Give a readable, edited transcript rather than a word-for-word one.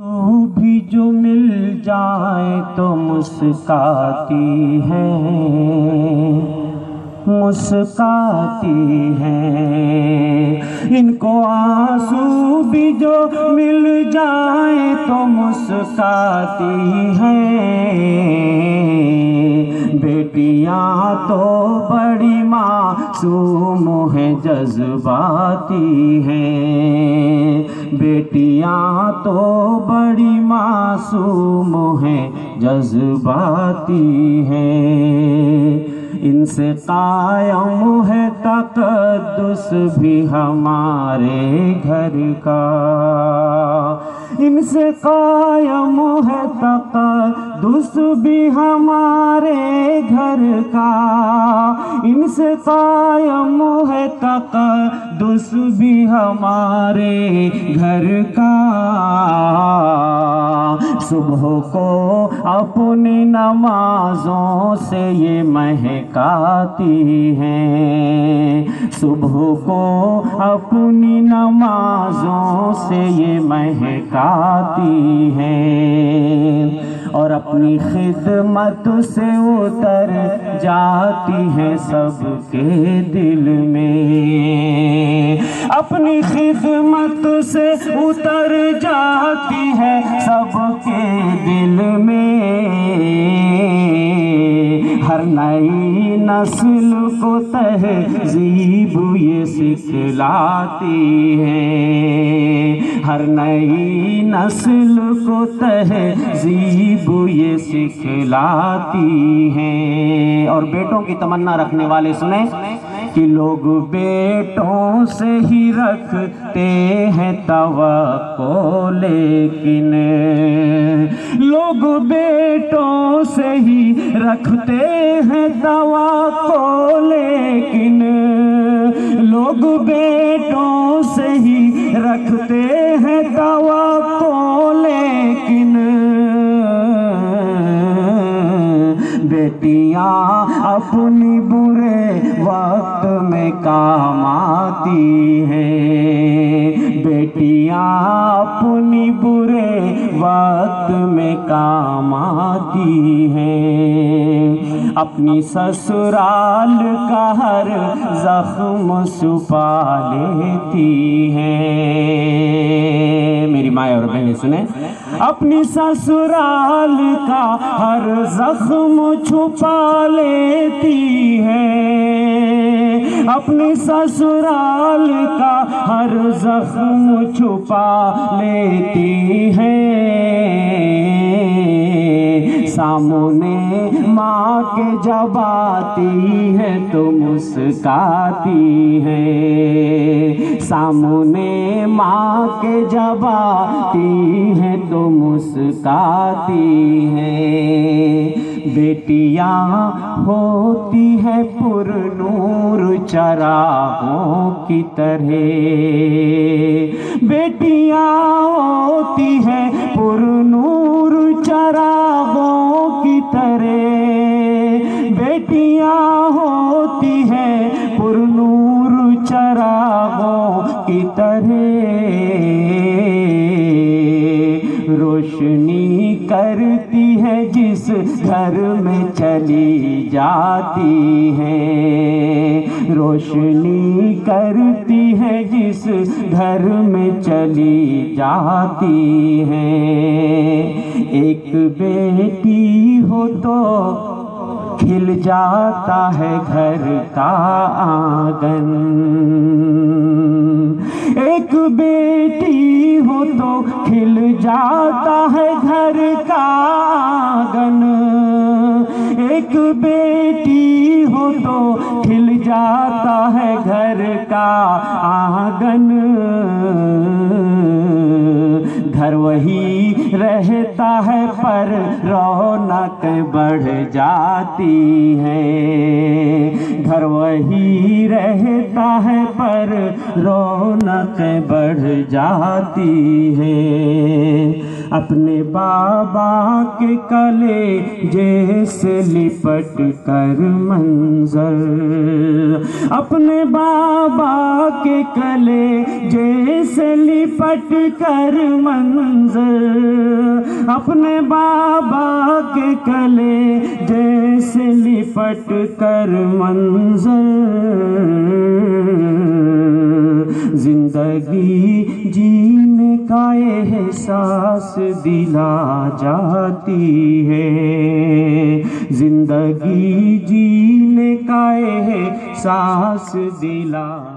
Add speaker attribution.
Speaker 1: تو بھی جو مل جائے تو مسکاتی ہے، مسکاتی ہے۔ ان کو آنسو بھی جو مل جائے تو مسکاتی ہے۔ بیٹیاں تو بڑی معصوم ہیں، جذباتی ہیں۔ بیٹیاں تو بڑی معصوم ہیں، جذباتی ہیں۔ ان سے قائم ہے تقدس بھی ہمارے گھر کا، ان سے قائم ہے تقدس بھی ہمارے گھر کا، ان سے قائم ہے تقدس بھی ہمارے گھر کا۔ صبح کو اپنی نمازوں سے یہ مہکاتی ہیں، صبح کو اپنی نمازوں سے یہ مہکاتی ہیں، اور اپنی خدمت سے اتر جاتی ہے سب کے دل میں، اپنی خدمت سے اتر جاتی ہے سب کے دل میں۔ ہر نئی نسل کو تہذیب یہ سکھلاتی ہے، ہر نئی نسل کو تہذیب یہ سکھلاتی ہے۔ اور بیٹوں کی تمنا رکھنے والے سنیں کہ لوگ بیٹوں سے ہی رکھتے ہیں توقع، لیکن لوگ بیٹوں سے ہی رکھتے ہیں توقع، لیکن لوگ بیٹوں سے ہی رکھتے ہیں توقع، لیکن بیٹیاں اپنی برے وقت میں کام آتی ہیں، بیٹیاں اپنی برے وقت میں کام آتی ہیں۔ اپنی سسرال کا ہر زخم چھپا لیتی ہیں، میری مائیں اور بہنیں سنیں، اپنی سسرال کا ہر زخم چھپا لیتی ہے، اپنی سسرال کا ہر زخم چھپا لیتی ہے۔ سامنے ماں کے جب آتی ہے تو مسکاتی ہے، سامنے ماں کے جب آتی ہے تو مسکاتی ہے۔ بیٹیاں ہوتی ہے پر نور چراغوں کی طرح، بیٹیاں ہوتی ہے پر نور چراغوں کی طرح، بیٹیاں ہوتی ہے پر نور چراغوں کی طرح، روشنی کرتی ہے جس گھر میں چلی جاتی ہے، روشنی کرتی ہے جس گھر میں چلی جاتی ہے۔ ایک بیٹی ہو تو کھل جاتا ہے گھر کا آنگن، ایک بیٹی ہو تو کھل جاتا ہے گھر کا آنگن، ایک بیٹی ہو تو کھل جاتا ہے گھر کا آنگن، گھر وہی رہتا ہے پر رونق بڑھ جاتی ہے، گھر وہی رہتا ہے پر رونق بڑھ جاتی ہے۔ اپنے بابا کے کلیجے سے لپٹ کر منظر، اپنے بابا کے کلیجے سے لپٹ کر منظر، اپنے بابا کے کلے جیسے لپٹ کر منظر زندگی جینے کا احساس دلا جاتی ہے، زندگی جینے کا احساس دلا